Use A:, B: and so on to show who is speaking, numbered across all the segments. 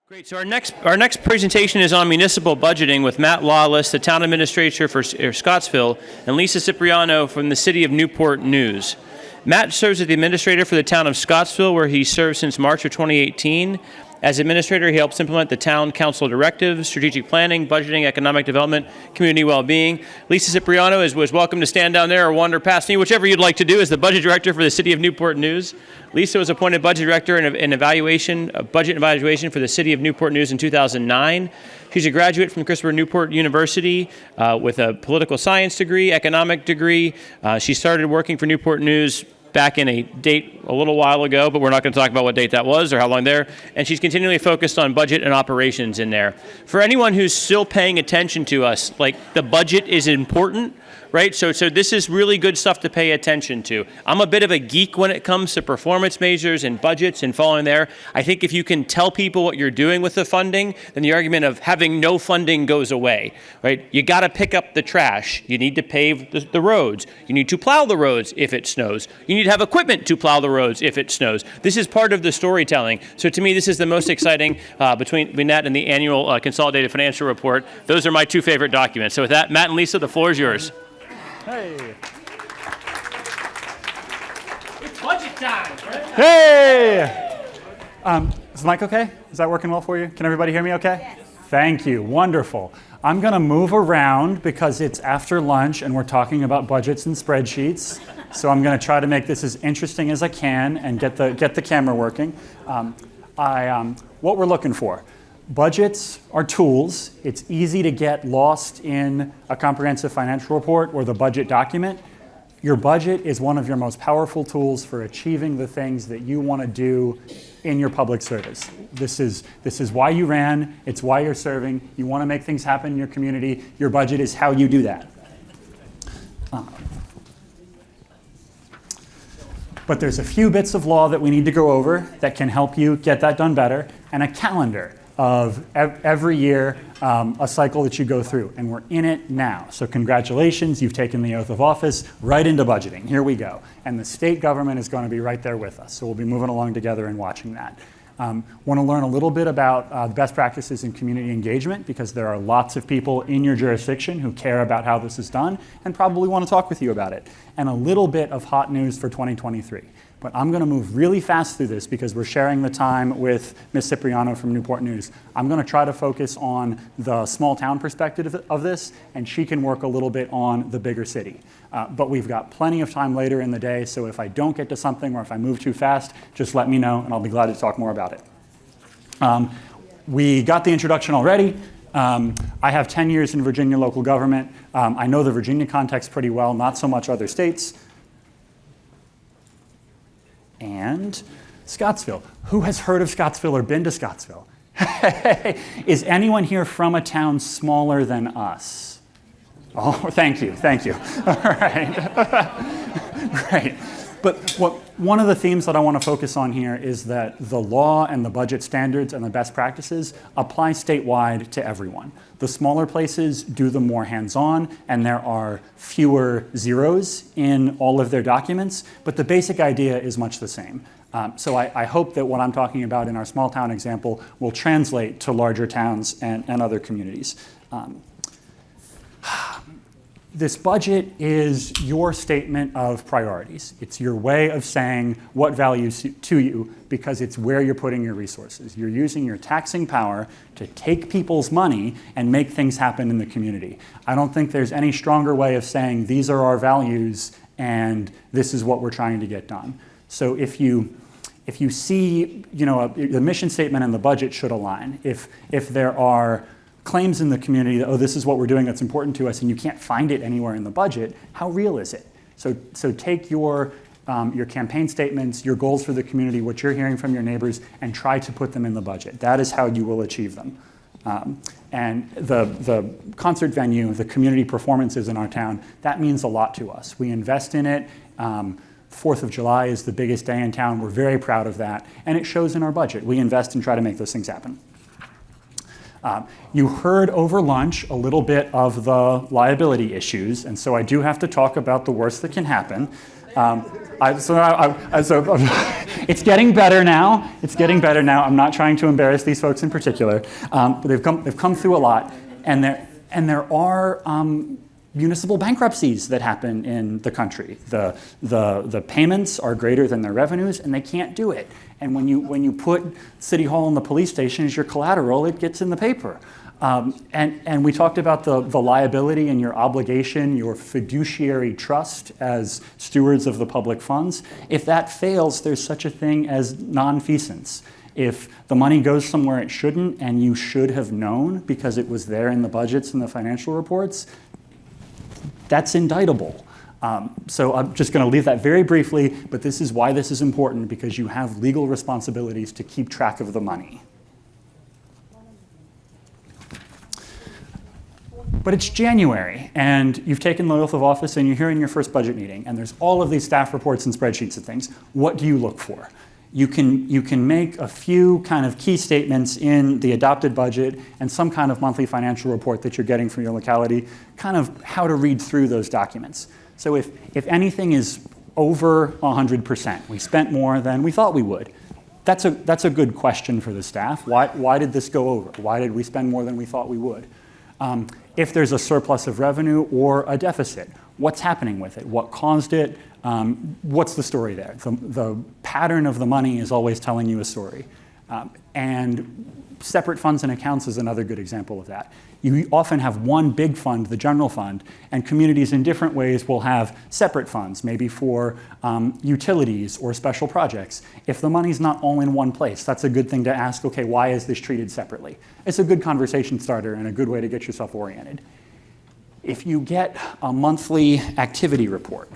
A: Great. So our next presentation is on municipal budgeting with Matt Lawless, the town administrator for Scottsville, and Lisa Cipriano from the city of Newport News. Matt serves as the administrator for the town of Scottsville, where he served since March of 2018. As administrator, he helps implement the town council directives, strategic planning, budgeting, economic development, community well-being. Lisa Cipriano was welcome to stand down there or wander past me, whichever you'd like to do, as the budget director for the city of Newport News. Lisa was appointed budget director and budget and evaluation for the city of Newport News in 2009. She's a graduate from Christopher Newport University with a political science degree, economic degree. She started working for Newport News back in a date a little while ago, but we're not going to talk about what date that was or how long there. And she's continually focused on budget and operations in there. For anyone who's still paying attention to us, like, the budget is important, right? So this is really good stuff to pay attention to. I'm a bit of a geek when it comes to performance measures and budgets and following there. I think if you can tell people what you're doing with the funding, then the argument of having no funding goes away, right? You got to pick up the trash. You need to pave the roads. You need to plow the roads if it snows. You need to have equipment to plow the roads if it snows. This is part of the storytelling. So to me, this is the most exciting between that and the annual consolidated financial report. Those are my two favorite documents. So with that, Matt and Lisa, the floor is yours.
B: Hey.
A: It's budget time, right?
B: Hey. Is the mic okay? Is that working well for you? Can everybody hear me okay?
C: Yes.
B: Thank you. Wonderful. I'm going to move around because it's after lunch and we're talking about budgets and spreadsheets. So I'm going to try to make this as interesting as I can and get the camera working. What we're looking for. Budgets are tools. It's easy to get lost in a comprehensive financial report or the budget document. Your budget is one of your most powerful tools for achieving the things that you want to do in your public service. This is why you ran. It's why you're serving. You want to make things happen in your community. Your budget is how you do that. But there's a few bits of law that we need to go over that can help you get that done better, and a calendar of every year, a cycle that you go through, and we're in it now. So congratulations, you've taken the oath of office right into budgeting. Here we go. And the state government is going to be right there with us. So we'll be moving along together and watching that. Want to learn a little bit about the best practices in community engagement, because there are lots of people in your jurisdiction who care about how this is done and probably want to talk with you about it. And a little bit of hot news for 2023. But I'm going to move really fast through this because we're sharing the time with Ms. Cipriano from Newport News. I'm going to try to focus on the small town perspective of this, and she can work a little bit on the bigger city. But we've got plenty of time later in the day, so if I don't get to something or if I move too fast, just let me know and I'll be glad to talk more about it. We got the introduction already. I have 10 years in Virginia local government. I know the Virginia context pretty well, not so much other states. And Scottsville. Who has heard of Scottsville or been to Scottsville? Is anyone here from a town smaller than us? Oh, thank you. All right. Great. But one of the themes that I want to focus on here is that the law and the budget standards and the best practices apply statewide to everyone. The smaller places do them more hands-on, and there are fewer zeros in all of their documents, but the basic idea is much the same. So I hope that what I'm talking about in our small town example will translate to larger towns and other communities. This budget is your statement of priorities. It's your way of saying what values to you because it's where you're putting your resources. You're using your taxing power to take people's money and make things happen in the community. I don't think there's any stronger way of saying these are our values and this is what we're trying to get done. So if you see, the mission statement and the budget should align. If there are claims in the community that, oh, this is what we're doing that's important to us, and you can't find it anywhere in the budget, how real is it? So take your campaign statements, your goals for the community, what you're hearing from your neighbors, and try to put them in the budget. That is how you will achieve them. And the concert venue, the community performances in our town, that means a lot to us. We invest in it. 4th of July is the biggest day in town. We're very proud of that, and it shows in our budget. We invest and try to make those things happen. You heard over lunch a little bit of the liability issues, and so I do have to talk about the worst that can happen. It's getting better now. It's getting better now. I'm not trying to embarrass these folks in particular, but they've come through a lot, and there are municipal bankruptcies that happen in the country. The payments are greater than their revenues, and they can't do it. And when you put City Hall and the police station as your collateral, it gets in the paper. And we talked about the liability and your obligation, your fiduciary trust as stewards of the public funds. If that fails, there's such a thing as nonfeasance. If the money goes somewhere it shouldn't and you should have known because it was there in the budgets and the financial reports, that's indictable. So I'm just going to leave that very briefly, but this is why this is important, because you have legal responsibilities to keep track of the money. But it's January, and you've taken the oath of office, and you're here in your first budget meeting, and there's all of these staff reports and spreadsheets and things. What do you look for? You can make a few kind of key statements in the adopted budget and some kind of monthly financial report that you're getting from your locality, kind of how to read through those documents. So if anything is over 100%, we spent more than we thought we would, that's a good question for the staff. Why did this go over? Why did we spend more than we thought we would? If there's a surplus of revenue or a deficit, what's happening with it? What caused it? What's the story there? The pattern of the money is always telling you a story. And separate funds and accounts is another good example of that. You often have one big fund, the general fund, and communities in different ways will have separate funds, maybe for utilities or special projects. If the money's not all in one place, that's a good thing to ask, okay, why is this treated separately? It's a good conversation starter and a good way to get yourself oriented. If you get a monthly activity report,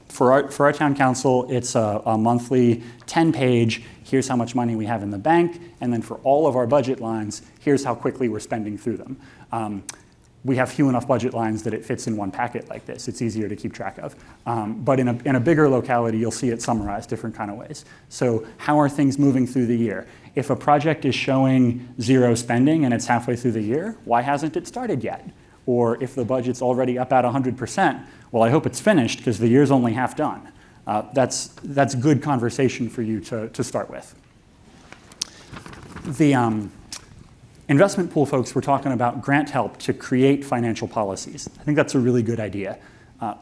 B: for our town council, it's a monthly 10-page, here's how much money we have in the bank, and then for all of our budget lines, here's how quickly we're spending through them. We have few enough budget lines that it fits in one packet like this. It's easier to keep track of. But in a bigger locality, you'll see it summarized different kind of ways. So how are things moving through the year? If a project is showing zero spending and it's halfway through the year, why hasn't it started yet? Or if the budget's already up at 100%, well, I hope it's finished because the year's only half done. That's good conversation for you to start with. The investment pool folks were talking about grant help to create financial policies. I think that's a really good idea.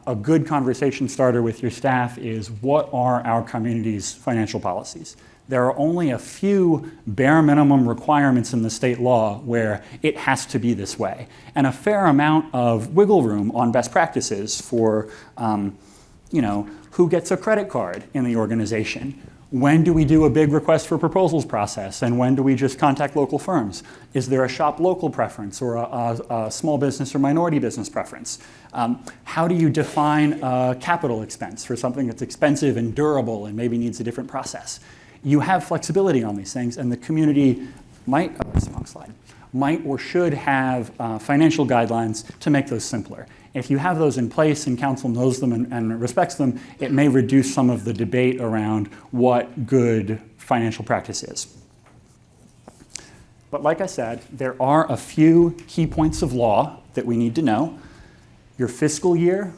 B: A good conversation starter with your staff is, what are our community's financial policies? There are only a few bare minimum requirements in the state law where it has to be this way, and a fair amount of wiggle room on best practices for, who gets a credit card in the organization? When do we do a big request for proposals process, and when do we just contact local firms? Is there a shop local preference or a small business or minority business preference? How do you define a capital expense for something that's expensive and durable and maybe needs a different process? You have flexibility on these things, and the community might or should have financial guidelines to make those simpler. If you have those in place and council knows them and respects them, it may reduce some of the debate around what good financial practice is. But like I said, there are a few key points of law that we need to know. Your fiscal year,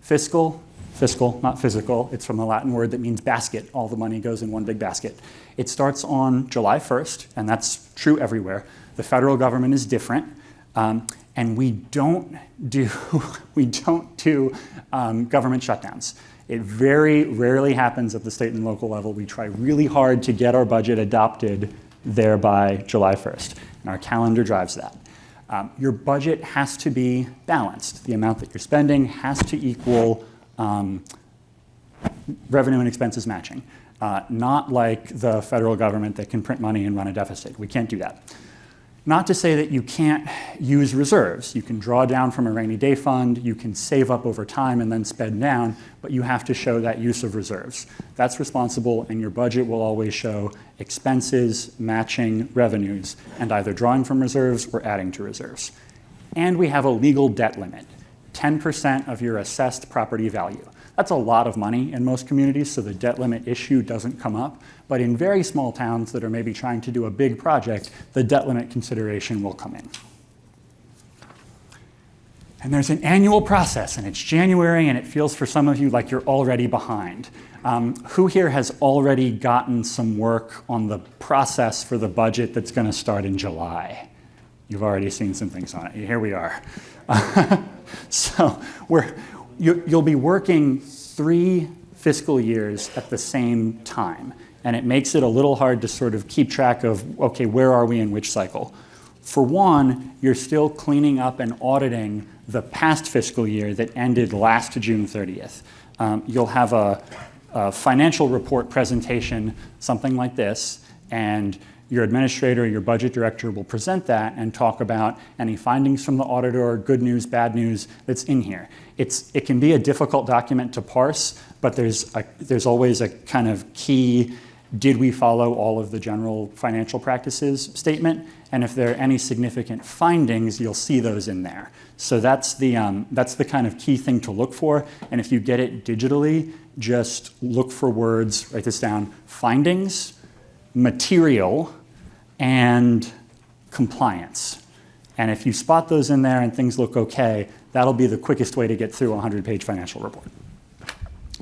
B: fiscal, not physical, it's from the Latin word that means basket. All the money goes in one big basket. It starts on July 1st, and that's true everywhere. The federal government is different, and we don't do government shutdowns. It very rarely happens at the state and local level. We try really hard to get our budget adopted there by July 1st, and our calendar drives that. Your budget has to be balanced. The amount that you're spending has to equal revenue and expenses matching, not like the federal government that can print money and run a deficit. We can't do that. Not to say that you can't use reserves. You can draw down from a rainy day fund, you can save up over time and then spend down, but you have to show that use of reserves. That's responsible, and your budget will always show expenses matching revenues and either drawing from reserves or adding to reserves. And we have a legal debt limit. 10% of your assessed property value. That's a lot of money in most communities, so the debt limit issue doesn't come up. But in very small towns that are maybe trying to do a big project, the debt limit consideration will come in. And there's an annual process, and it's January, and it feels for some of you like you're already behind. Who here has already gotten some work on the process for the budget that's going to start in July? You've already seen some things on it. Here we are. So you'll be working 3 fiscal years at the same time, and it makes it a little hard to sort of keep track of, okay, where are we in which cycle? For one, you're still cleaning up and auditing the past fiscal year that ended last June 30th. You'll have a financial report presentation, something like this, and your administrator, your budget director will present that and talk about any findings from the auditor, good news, bad news that's in here. It can be a difficult document to parse, but there's always a kind of key, did we follow all of the general financial practices statement? And if there are any significant findings, you'll see those in there. So that's the kind of key thing to look for. And if you get it digitally, just look for words, write this down, findings, material, and compliance. And if you spot those in there and things look okay, that'll be the quickest way to get through a 100-page financial report.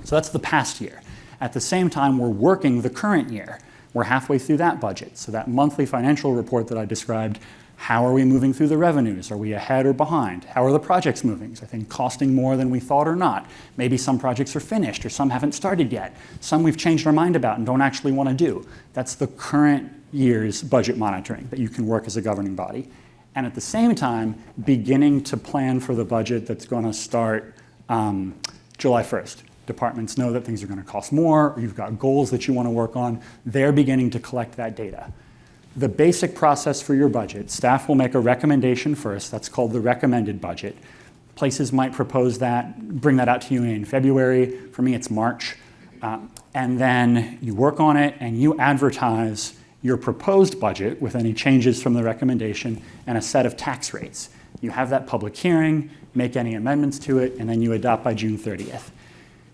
B: So that's the past year. At the same time, we're working the current year. We're halfway through that budget. So that monthly financial report that I described, how are we moving through the revenues? Are we ahead or behind? How are the projects moving? Is anything costing more than we thought or not? Maybe some projects are finished or some haven't started yet. Some we've changed our mind about and don't actually want to do. That's the current year's budget monitoring that you can work as a governing body. And at the same time, beginning to plan for the budget that's going to start July 1st. Departments know that things are going to cost more, or you've got goals that you want to work on. They're beginning to collect that data. The basic process for your budget, staff will make a recommendation first. That's called the recommended budget. Places might propose that, bring that out to you in February. For me, it's March. And then you work on it and you advertise your proposed budget with any changes from the recommendation and a set of tax rates. You have that public hearing, make any amendments to it, and then you adopt by June 30th.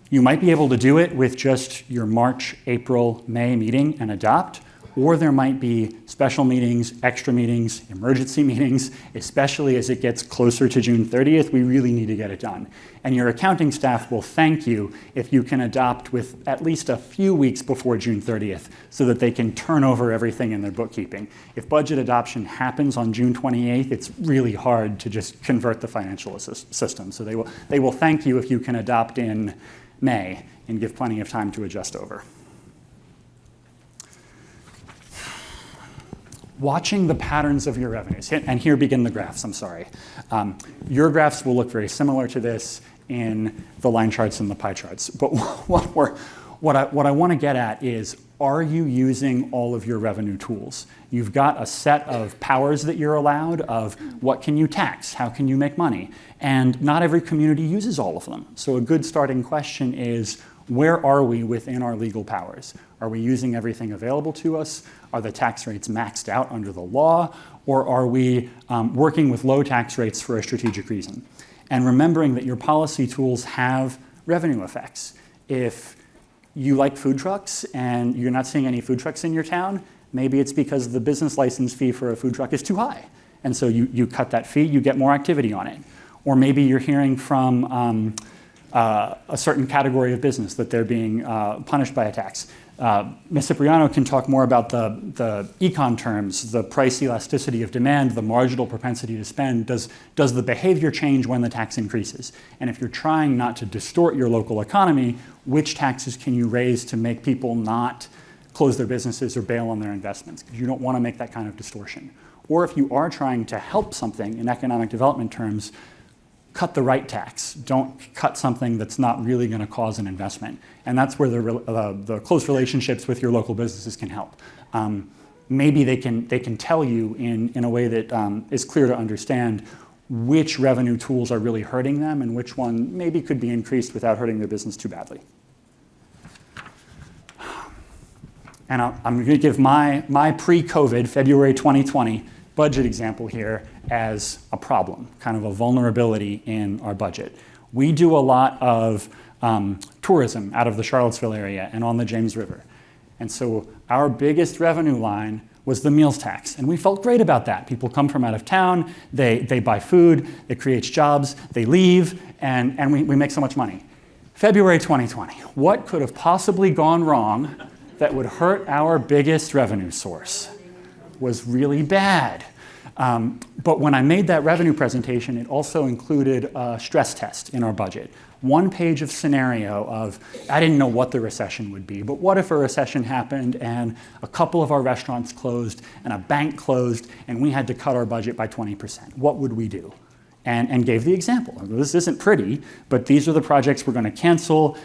B: You might be able to do it with just your March, April, May meeting and adopt, or there might be special meetings, extra meetings, emergency meetings, especially as it gets closer to June 30th, we really need to get it done. And your accounting staff will thank you if you can adopt with at least a few weeks before June 30th so that they can turn over everything in their bookkeeping. If budget adoption happens on June 28th, it's really hard to just convert the financial system. So they will thank you if you can adopt in May and give plenty of time to adjust over. Watching the patterns of your revenues, and here begin the graphs, I'm sorry. Your graphs will look very similar to this in the line charts and the pie charts. But what I want to get at is, are you using all of your revenue tools? You've got a set of powers that you're allowed of what can you tax, how can you make money? And not every community uses all of them. So a good starting question is, where are we within our legal powers? Are we using everything available to us? Are the tax rates maxed out under the law? Or are we working with low tax rates for a strategic reason? And remembering that your policy tools have revenue effects. If you like food trucks and you're not seeing any food trucks in your town, maybe it's because the business license fee for a food truck is too high. And so you cut that fee, you get more activity on it. Or maybe you're hearing from a certain category of business that they're being punished by a tax. Ms. Cipriano can talk more about the econ terms, the price elasticity of demand, the marginal propensity to spend. Does the behavior change when the tax increases? And if you're trying not to distort your local economy, which taxes can you raise to make people not close their businesses or bail on their investments? Because you don't want to make that kind of distortion. Or if you are trying to help something in economic development terms, cut the right tax. Don't cut something that's not really going to cause an investment. And that's where the close relationships with your local businesses can help. Maybe they can tell you in a way that is clear to understand which revenue tools are really hurting them and which one maybe could be increased without hurting their business too badly. And I'm going to give my pre-COVID, February 2020, budget example here as a problem, kind of a vulnerability in our budget. We do a lot of tourism out of the Charlottesville area and on the James River. And so our biggest revenue line was the meals tax. And we felt great about that. People come from out of town, they buy food, it creates jobs, they leave, and we make so much money. February 2020, what could have possibly gone wrong that would hurt our biggest revenue source? Was really bad. But when I made that revenue presentation, it also included a stress test in our budget. One page of scenario of, I didn't know what the recession would be, but what if a recession happened and a couple of our restaurants closed and a bank closed and we had to cut our budget by 20%? What would we do? And gave the example. This isn't pretty, but these are the projects we're going to cancel.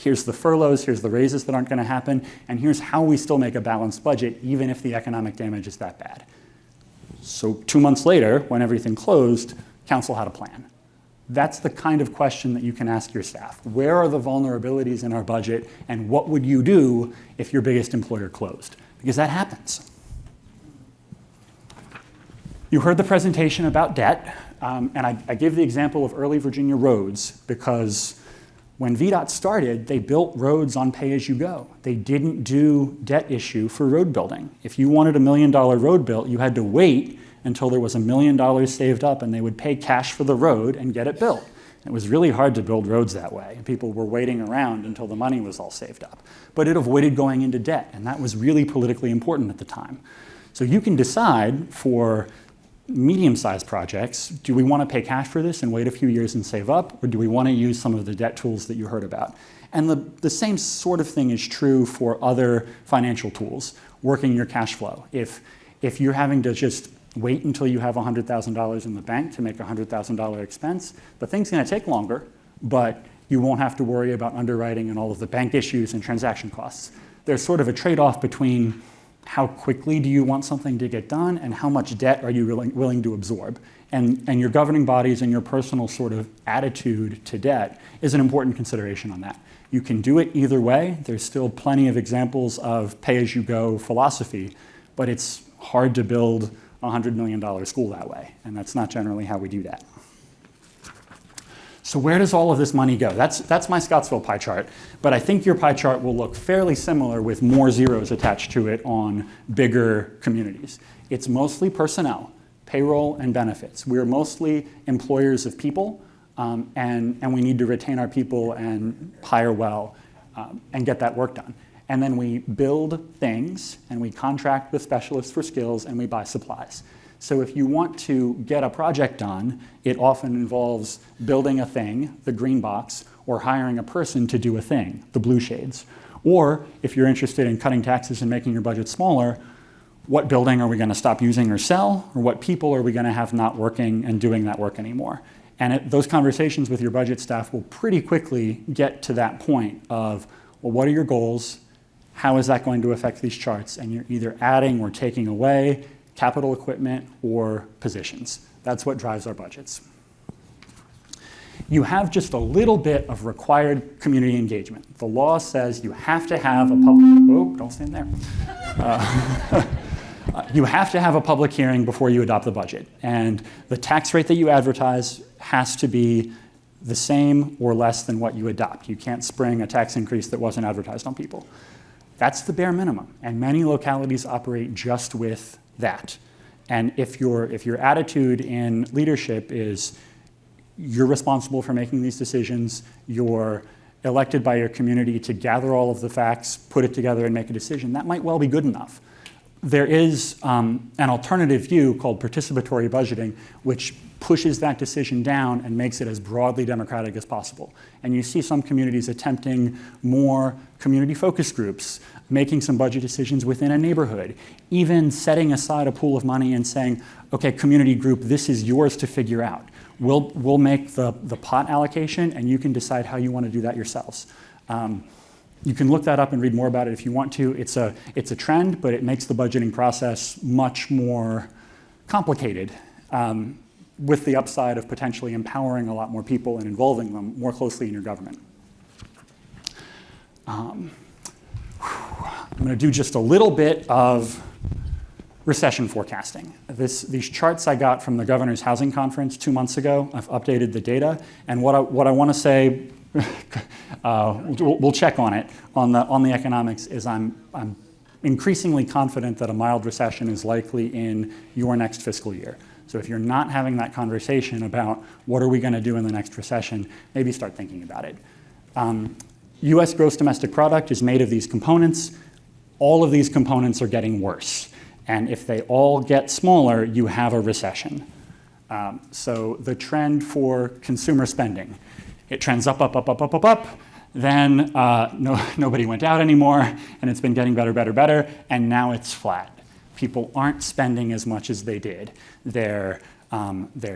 B: Here's the furloughs, here's the raises that aren't going to happen, and here's how we still make a balanced budget even if the economic damage is that bad. So 2 months later, when everything closed, council had a plan. That's the kind of question that you can ask your staff. Where are the vulnerabilities in our budget, and what would you do if your biggest employer closed? Because that happens. You heard the presentation about debt, and I give the example of early Virginia roads because when VDOT started, they built roads on pay-as-you-go. They didn't do debt issue for road building. If you wanted $1 million road built, you had to wait until there was $1 million saved up and they would pay cash for the road and get it built. It was really hard to build roads that way. People were waiting around until the money was all saved up. But it avoided going into debt, and that was really politically important at the time. So you can decide for medium-sized projects, do we want to pay cash for this and wait a few years and save up, or do we want to use some of the debt tools that you heard about? And the same sort of thing is true for other financial tools, working your cash flow. If you're having to just wait until you have $100,000 in the bank to make a $100,000 expense, the thing's going to take longer, but you won't have to worry about underwriting and all of the bank issues and transaction costs. There's sort of a trade-off between how quickly do you want something to get done and how much debt are you willing to absorb. And your governing bodies and your personal sort of attitude to debt is an important consideration on that. You can do it either way. There's still plenty of examples of pay-as-you-go philosophy, but it's hard to build a $100 million school that way, and that's not generally how we do that. So where does all of this money go? That's my Scottsville pie chart, but I think your pie chart will look fairly similar with more zeros attached to it on bigger communities. It's mostly personnel, payroll and benefits. We're mostly employers of people, and we need to retain our people and hire well and get that work done. And then we build things, and we contract with specialists for skills, and we buy supplies. So if you want to get a project done, it often involves building a thing, the green box, or hiring a person to do a thing, the blue shades. Or if you're interested in cutting taxes and making your budget smaller, what building are we going to stop using or sell? Or what people are we going to have not working and doing that work anymore? And those conversations with your budget staff will pretty quickly get to that point of, well, what are your goals? How is that going to affect these charts? And you're either adding or taking away capital equipment or positions. That's what drives our budgets. You have just a little bit of required community engagement. The law says you have to have a don't stand there. You have to have a public hearing before you adopt the budget. And the tax rate that you advertise has to be the same or less than what you adopt. You can't spring a tax increase that wasn't advertised on people. That's the bare minimum. And many localities operate just with that. And if your attitude in leadership is you're responsible for making these decisions, you're elected by your community to gather all of the facts, put it together and make a decision, that might well be good enough. There is an alternative view called participatory budgeting, which pushes that decision down and makes it as broadly democratic as possible. And you see some communities attempting more community focus groups, making some budget decisions within a neighborhood, even setting aside a pool of money and saying, okay, community group, this is yours to figure out. We'll make the pot allocation and you can decide how you want to do that yourselves. You can look that up and read more about it if you want to. It's a trend, but it makes the budgeting process much more complicated with the upside of potentially empowering a lot more people and involving them more closely in your government. I'm going to do just a little bit of recession forecasting. These charts I got from the Governor's Housing Conference 2 months ago. I've updated the data, and what I want to say, we'll check on it on the economics. Is I'm increasingly confident that a mild recession is likely in your next fiscal year. So if you're not having that conversation about what are we going to do in the next recession, maybe start thinking about it. US gross domestic product is made of these components. All of these components are getting worse. And if they all get smaller, you have a recession. So the trend for consumer spending, it trends up, up, up, up, up, up, up. Then nobody went out anymore, and it's been getting better, better, better, and now it's flat. People aren't spending as much as they did. They're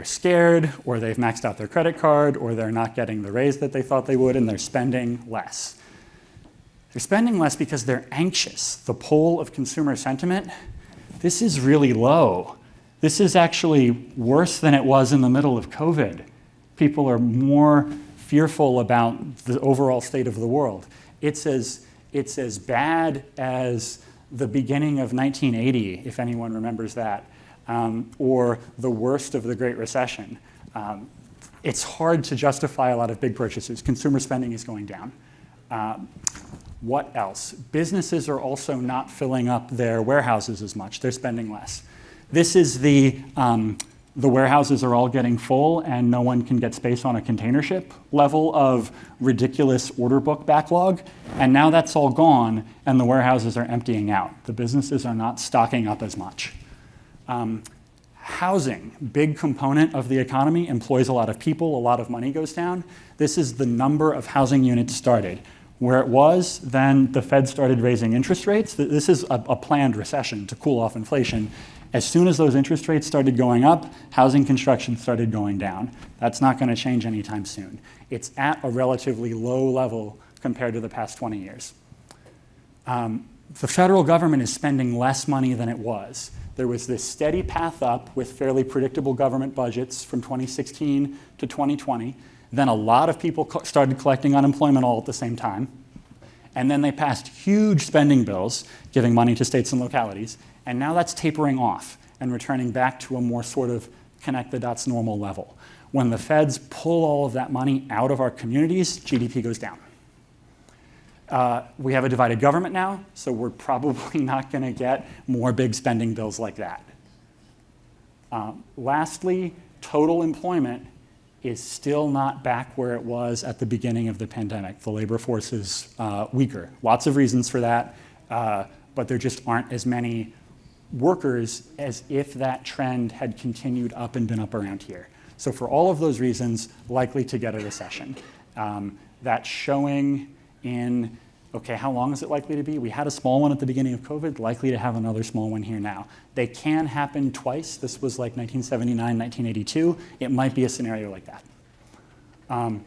B: scared, or they've maxed out their credit card, or they're not getting the raise that they thought they would, and they're spending less. They're spending less because they're anxious. The poll of consumer sentiment, this is really low. This is actually worse than it was in the middle of COVID. People are more fearful about the overall state of the world. It's as bad as the beginning of 1980, if anyone remembers that, or the worst of the Great Recession. It's hard to justify a lot of big purchases. Consumer spending is going down. What else? Businesses are also not filling up their warehouses as much. They're spending less. This is the warehouses are all getting full and no one can get space on a container ship level of ridiculous order book backlog. And now that's all gone and the warehouses are emptying out. The businesses are not stocking up as much. Housing, big component of the economy, employs a lot of people, a lot of money goes down. This is the number of housing units started. Where it was, then the Fed started raising interest rates. This is a planned recession to cool off inflation. As soon as those interest rates started going up, housing construction started going down. That's not going to change anytime soon. It's at a relatively low level compared to the past 20 years. The federal government is spending less money than it was. There was this steady path up with fairly predictable government budgets from 2016 to 2020. Then a lot of people started collecting unemployment all at the same time. And then they passed huge spending bills, giving money to states and localities. And now that's tapering off and returning back to a more sort of connect the dots normal level. When the feds pull all of that money out of our communities, GDP goes down. We have a divided government now, so we're probably not going to get more big spending bills like that. Lastly, total employment is still not back where it was at the beginning of the pandemic. The labor force is weaker. Lots of reasons for that, but there just aren't as many workers as if that trend had continued up and been up around here. So for all of those reasons, likely to get a recession. That's showing in, okay, how long is it likely to be? We had a small one at the beginning of COVID, likely to have another small one here now. They can happen twice. This was like 1979, 1982. It might be a scenario like that.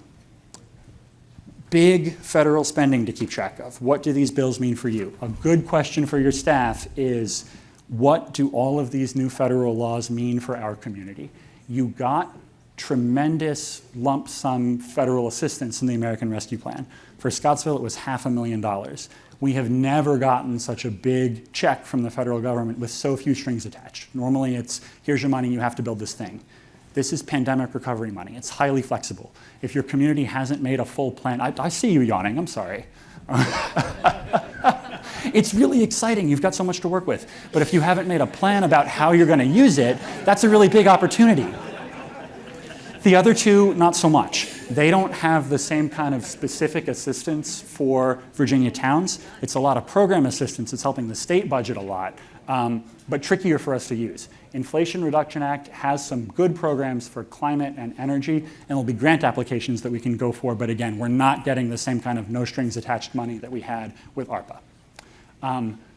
B: Big federal spending to keep track of. What do these bills mean for you? A good question for your staff is, what do all of these new federal laws mean for our community? You got tremendous lump sum federal assistance in the American Rescue Plan. For Scottsville, it was $500,000. We have never gotten such a big check from the federal government with so few strings attached. Normally it's, here's your money, you have to build this thing. This is pandemic recovery money. It's highly flexible. If your community hasn't made a full plan, I see you yawning, I'm sorry. It's really exciting, you've got so much to work with. But if you haven't made a plan about how you're gonna use it, that's a really big opportunity. The other two, not so much. They don't have the same kind of specific assistance for Virginia towns. It's a lot of program assistance. It's helping the state budget a lot, but trickier for us to use. Inflation Reduction Act has some good programs for climate and energy, and there'll be grant applications that we can go for, but again, we're not getting the same kind of no strings attached money that we had with ARPA.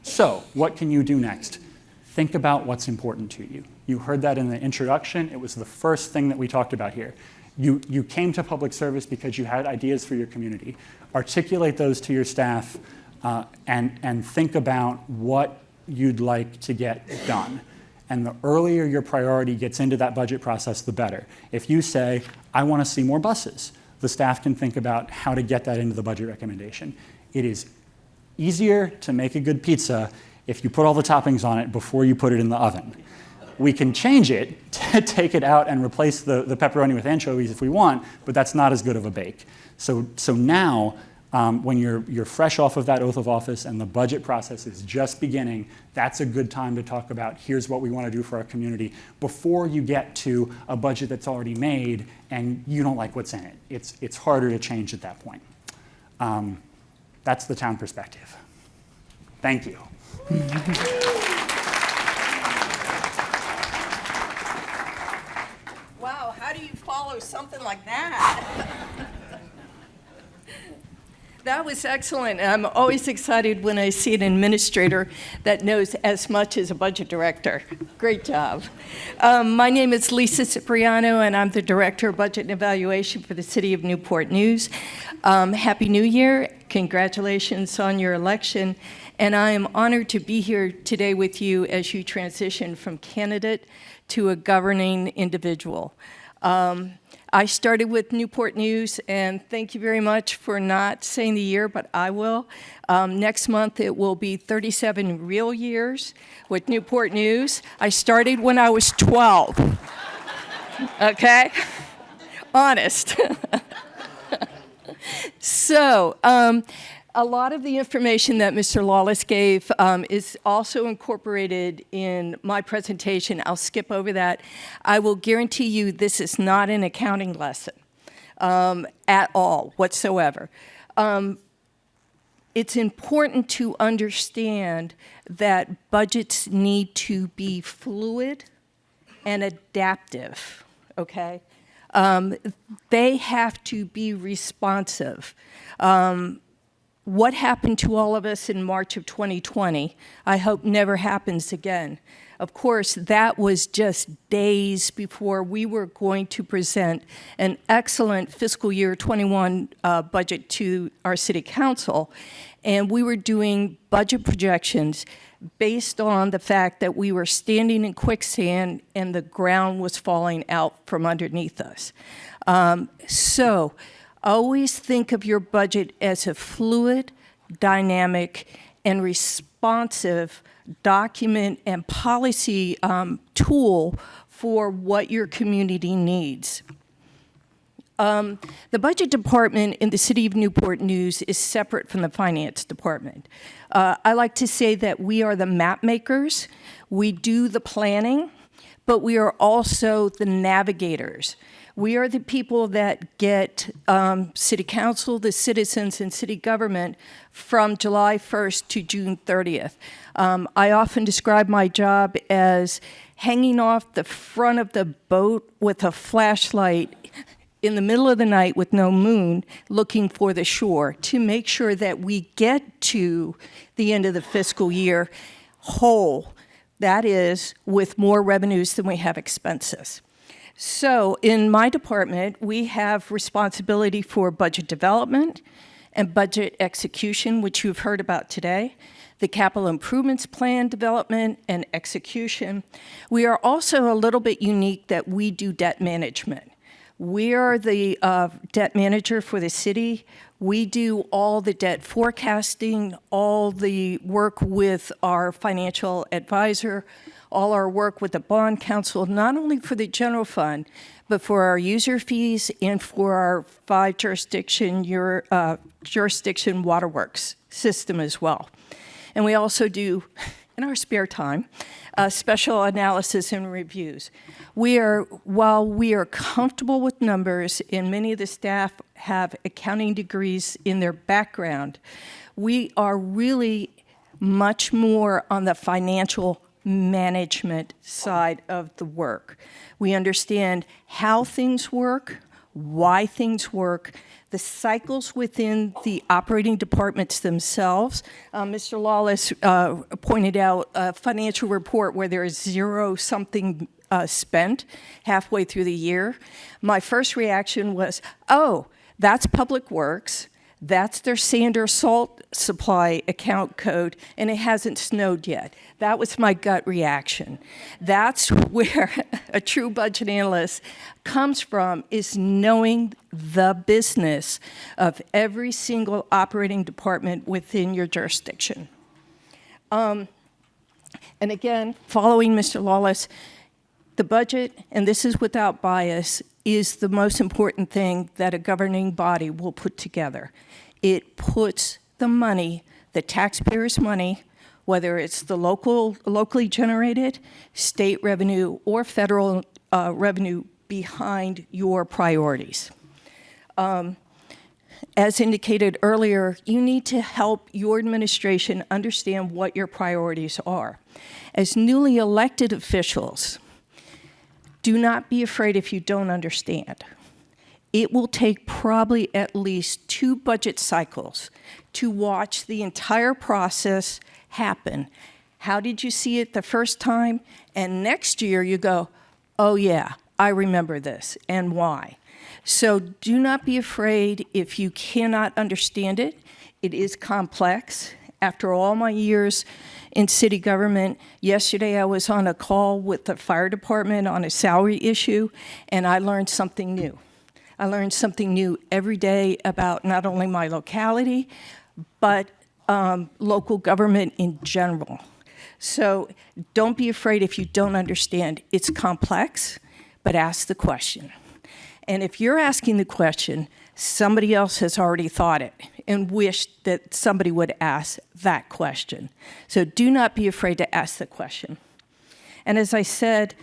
B: So what can you do next? Think about what's important to you. You heard that in the introduction. It was the first thing that we talked about here. You came to public service because you had ideas for your community. Articulate those to your staff and think about what you'd like to get done. And the earlier your priority gets into that budget process, the better. If you say, I want to see more buses, the staff can think about how to get that into the budget recommendation. It is easier to make a good pizza if you put all the toppings on it before you put it in the oven. We can change it, take it out and replace the pepperoni with anchovies if we want, but that's not as good of a bake. So now, when you're fresh off of that oath of office and the budget process is just beginning, that's a good time to talk about here's what we want to do for our community before you get to a budget that's already made and you don't like what's in it. It's harder to change at that point. That's the town perspective. Thank you.
C: Wow, how do you follow something like that? That was excellent. I'm always excited when I see an administrator that knows as much as a budget director. Great job. My name is Lisa Cipriano, and I'm the Director of Budget and Evaluation for the City of Newport News. Happy New Year. Congratulations on your election. And I am honored to be here today with you as you transition from candidate to a governing individual. I started with Newport News, and thank you very much for not saying the year, but I will. Next month, it will be 37 real years with Newport News. I started when I was 12, okay? Honest. So, a lot of the information that Mr. Lawless gave is also incorporated in my presentation. I'll skip over that. I will guarantee you this is not an accounting lesson at all, whatsoever. It's important to understand that budgets need to be fluid and adaptive, okay? They have to be responsive. What happened to all of us in March of 2020, I hope never happens again. Of course, that was just days before we were going to present an excellent fiscal year 21 budget to our city council, and we were doing budget projections based on the fact that we were standing in quicksand and the ground was falling out from underneath us. So always think of your budget as a fluid, dynamic, and responsive document and policy tool for what your community needs. The budget department in the City of Newport News is separate from the finance department. I like to say that we are the map makers, we do the planning, but we are also the navigators. We are the people that get city council, the citizens, and city government from July 1st to June 30th. I often describe my job as hanging off the front of the boat with a flashlight in the middle of the night with no moon, looking for the shore to make sure that we get to the end of the fiscal year whole. That is, with more revenues than we have expenses. So in my department, we have responsibility for budget development and budget execution, which you've heard about today, the capital improvements plan development and execution. We are also a little bit unique that we do debt management. We are the debt manager for the city. We do all the debt forecasting, all the work with our financial advisor, all our work with the bond council, not only for the general fund, but for our user fees and for our 5 jurisdiction waterworks system as well. And we also do, in our spare time, special analysis and reviews. While we are comfortable with numbers, and many of the staff have accounting degrees in their background, we are really much more on the financial management side of the work. We understand how things work, why things work, the cycles within the operating departments themselves. Mr. Lawless pointed out a financial report where there is zero something spent halfway through the year. My first reaction was, oh, that's Public Works. That's their sand or salt supply account code, and it hasn't snowed yet. That was my gut reaction. That's where a true budget analyst comes from, is knowing the business of every single operating department within your jurisdiction. And again, following Mr. Lawless, the budget, and this is without bias, is the most important thing that a governing body will put together. it puts the money, the taxpayers' money, whether it's the locally generated, state revenue, or federal revenue, behind your priorities. As indicated earlier, you need to help your administration understand what your priorities are. As newly elected officials, do not be afraid if you don't understand. It will take probably at least 2 budget cycles to watch the entire process happen. How did you see it the first time? And next year you go, oh yeah, I remember this, and why. So do not be afraid if you cannot understand it. It is complex. After all my years in city government, yesterday I was on a call with the fire department on a salary issue, and I learned something new. I learned something new every day about not only my locality, but local government in general. So don't be afraid if you don't understand. It's complex, but ask the question. And if you're asking the question, somebody else has already thought it and wished that somebody would ask that question. So do not be afraid to ask the question. And as I said,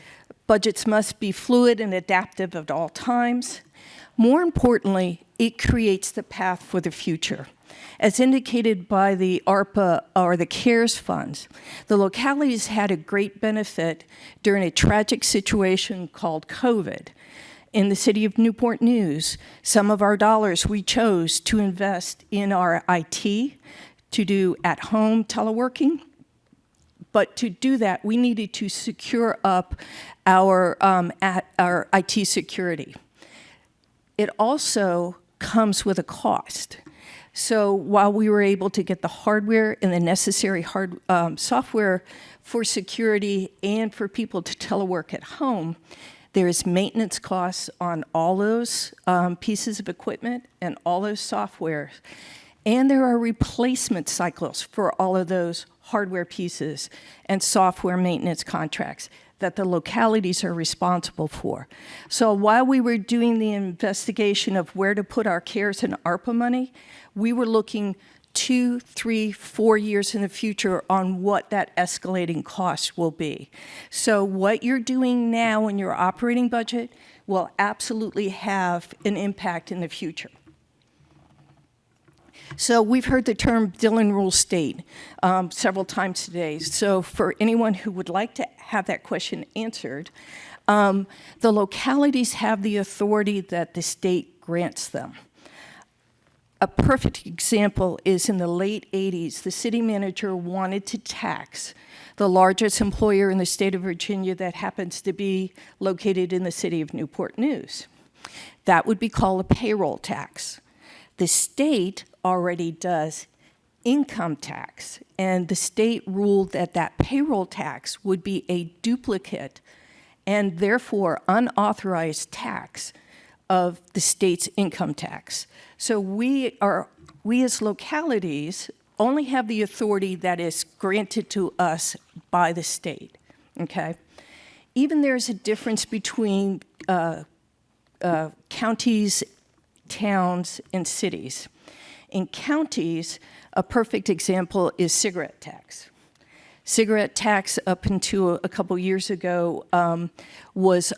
C: budgets must be fluid and adaptive at all times. More importantly, it creates the path for the future. As indicated by the ARPA or the CARES funds, the localities had a great benefit during a tragic situation called COVID. In the city of Newport News, some of our dollars we chose to invest in our IT, to do at-home teleworking. But to do that, we needed to secure up our IT security. It also comes with a cost. So while we were able to get the hardware and the necessary software for security and for people to telework at home, there is maintenance costs on all those pieces of equipment and all those softwares. And there are replacement cycles for all of those hardware pieces and software maintenance contracts that the localities are responsible for. So while we were doing the investigation of where to put our CARES and ARPA money, we were looking 2, 3, 4 years in the future on what that escalating cost will be. So what you're doing now in your operating budget will absolutely have an impact in the future. So we've heard the term Dillon Rule State several times today. So for anyone who would like to have that question answered, the localities have the authority that the state grants them. A perfect example is in the late 80s, the city manager wanted to tax the largest employer in the state of Virginia that happens to be located in the city of Newport News. That would be called a payroll tax. The state already does income tax, and the state ruled that that payroll tax would be a duplicate and therefore unauthorized tax of the state's income tax. So we as localities only have the authority that is granted to us by the state, okay? Even there's a difference between counties, towns, and cities. In counties, a perfect example is cigarette tax. Cigarette tax up until a couple years ago was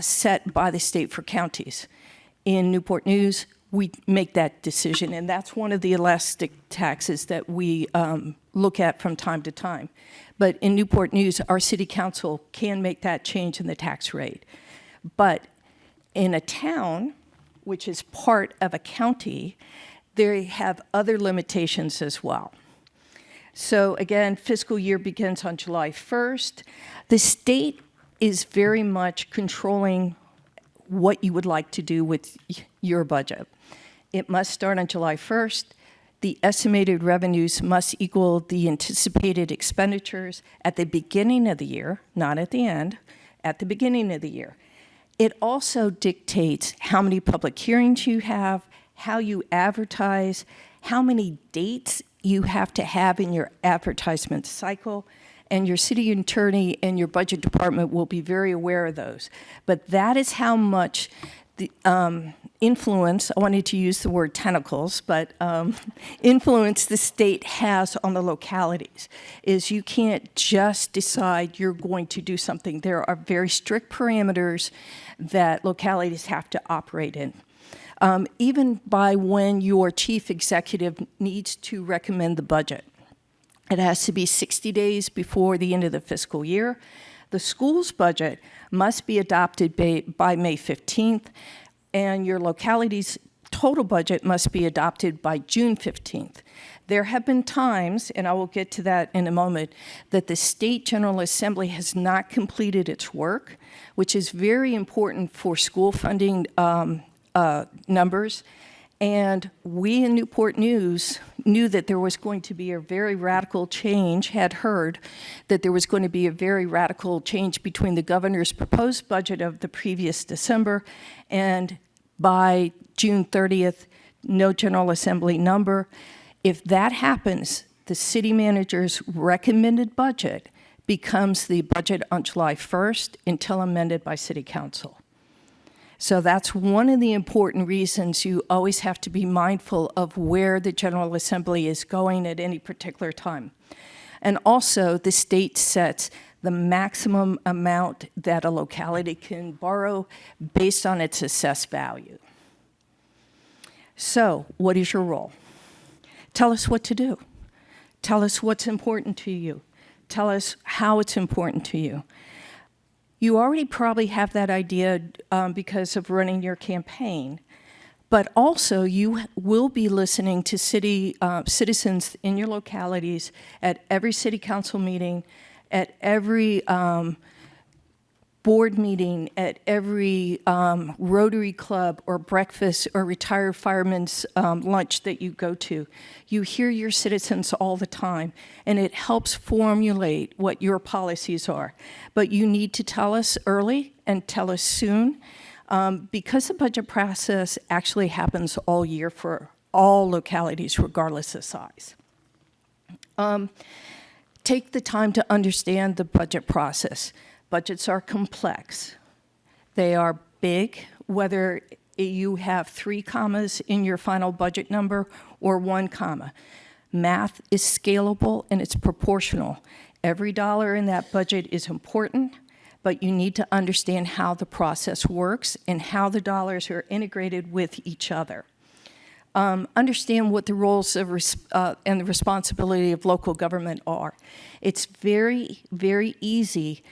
C: set by the state for counties. In Newport News, we make that decision, and that's one of the elastic taxes that we look at from time to time. But in Newport News, our city council can make that change in the tax rate. But in a town, which is part of a county, they have other limitations as well. So again, fiscal year begins on July 1st. The state is very much controlling what you would like to do with your budget. It must start on July 1st. The estimated revenues must equal the anticipated expenditures at the beginning of the year, not at the end, at the beginning of the year. It also dictates how many public hearings you have, how you advertise, how many dates you have to have in your advertisement cycle, and your city attorney and your budget department will be very aware of those. But that is how much influence, I wanted to use the word tentacles, but influence the state has on the localities is you can't just decide you're going to do something. There are very strict parameters that localities have to operate in. Even by when your chief executive needs to recommend the budget. It has to be 60 days before the end of the fiscal year. The school's budget must be adopted by May 15th, and your locality's total budget must be adopted by June 15th. There have been times, and I will get to that in a moment, that the State General Assembly has not completed its work, which is very important for school funding numbers. And we in Newport News knew that there was going to be a very radical change, had heard that there was going to be a very radical change between the governor's proposed budget of the previous December and by June 30th, no General Assembly number. If that happens, the city manager's recommended budget becomes the budget on July 1st until amended by City Council. So that's one of the important reasons you always have to be mindful of where the General Assembly is going at any particular time. And also, the state sets the maximum amount that a locality can borrow based on its assessed value. So, what is your role? Tell us what to do. Tell us what's important to you. Tell us how it's important to you. You already probably have that idea because of running your campaign, but also you will be listening to citizens in your localities at every city council meeting, at every board meeting, at every Rotary Club or breakfast or retired firemen's lunch that you go to. You hear your citizens all the time, and it helps formulate what your policies are. But you need to tell us early and tell us soon, because the budget process actually happens all year for all localities, regardless of size. Take the time to understand the budget process. Budgets are complex. They are big, whether you have 3 commas in your final budget number or 1 comma. Math is scalable and it's proportional. Every dollar in that budget is important, but you need to understand how the process works and how the dollars are integrated with each other. Understand what the roles of and the responsibility of local government are. It's very, very easy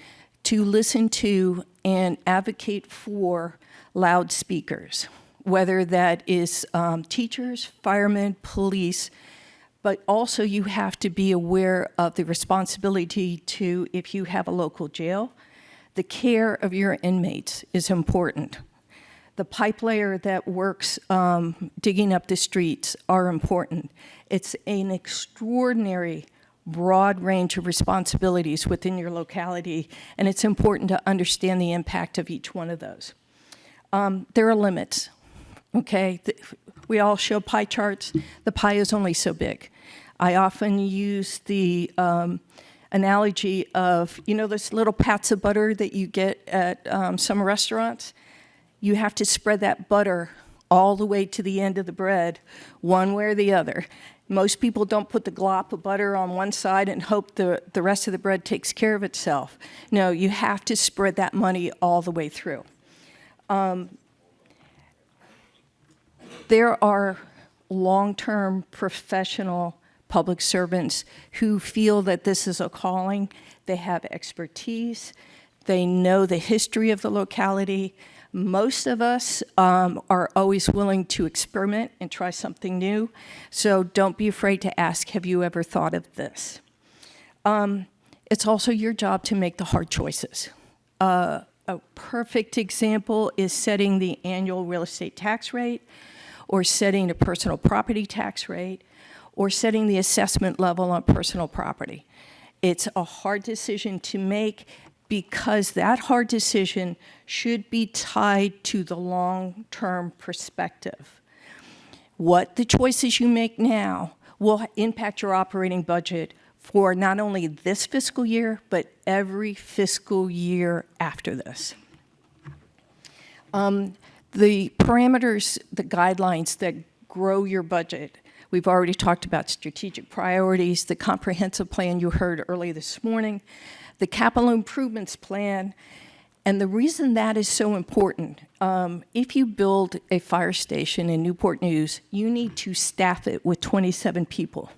C: to listen to and advocate for loudspeakers, whether that is teachers, firemen, police, but also you have to be aware of the responsibility to, if you have a local jail, the care of your inmates is important. The pipe layer that works digging up the streets are important. It's an extraordinary broad range of responsibilities within your locality, and it's important to understand the impact of each one of those. There are limits, okay? We all show pie charts. The pie is only so big. I often use the analogy of, you know, those little pats of butter that you get at some restaurants? You have to spread that butter all the way to the end of the bread, one way or the other. Most people don't put the glop of butter on one side and hope the rest of the bread takes care of itself. No, you have to spread that money all the way through. There are long-term professional public servants who feel that this is a calling. They have expertise. They know the history of the locality. Most of us are always willing to experiment and try something new, so don't be afraid to ask, have you ever thought of this? It's also your job to make the hard choices. A perfect example is setting the annual real estate tax rate, or setting a personal property tax rate, or setting the assessment level on personal property. It's a hard decision to make, because that hard decision should be tied to the long-term perspective. What the choices you make now will impact your operating budget for not only this fiscal year, but every fiscal year after this. The parameters, the guidelines that grow your budget, we've already talked about strategic priorities, the comprehensive plan you heard early this morning, the capital improvements plan, and the reason that is so important, if you build a fire station in Newport News, you need to staff it with 27 people.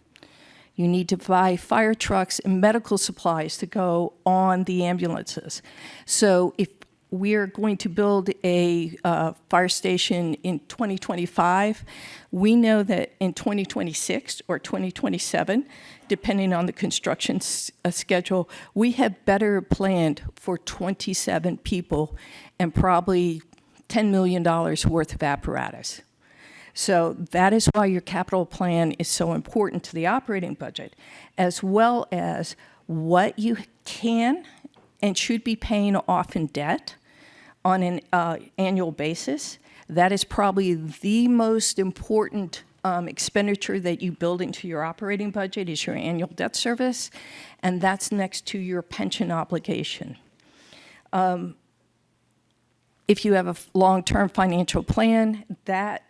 C: You need to buy fire trucks and medical supplies to go on the ambulances. So if we're going to build a fire station in 2025, we know that in 2026 or 2027, depending on the construction schedule, we have better planned for 27 people and probably $10 million worth of apparatus. So that is why your capital plan is so important to the operating budget, as well as what you can and should be paying off in debt on an annual basis. That is probably the most important expenditure that you build into your operating budget is your annual debt service, and that's next to your pension obligation. If you have a long-term financial plan, that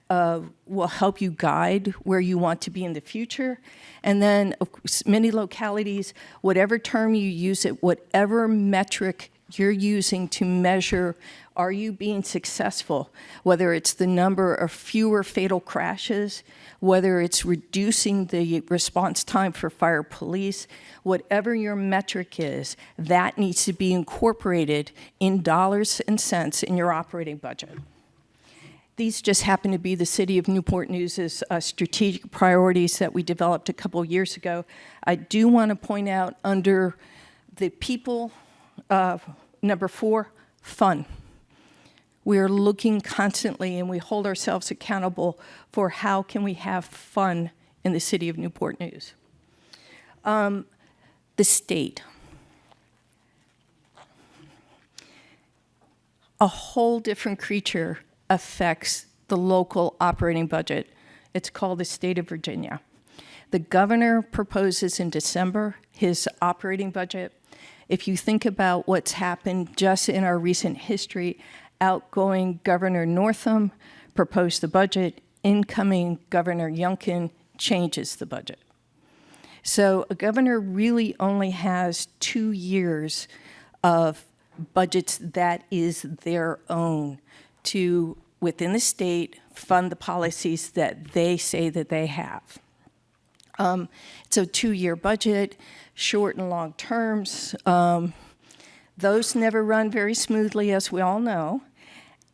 C: will help you guide where you want to be in the future. And then, of course, many localities, whatever term you use it, whatever metric you're using to measure, are you being successful? Whether it's the number of fewer fatal crashes, whether it's reducing the response time for fire police, whatever your metric is, that needs to be incorporated in dollars and cents in your operating budget. These just happen to be the City of Newport News' strategic priorities that we developed a couple years ago. I do want to point out under the people, number 4, fun. We are looking constantly and we hold ourselves accountable for how can we have fun in the City of Newport News. The state. A whole different creature affects the local operating budget. It's called the state of Virginia. The governor proposes in December his operating budget. If you think about what's happened just in our recent history, outgoing Governor Northam proposed the budget, incoming Governor Youngkin changes the budget. So a governor really only has 2 years of budgets that is their own to, within the state, fund the policies that they say that they have. It's a 2-year budget, short and long terms. Those never run very smoothly, as we all know.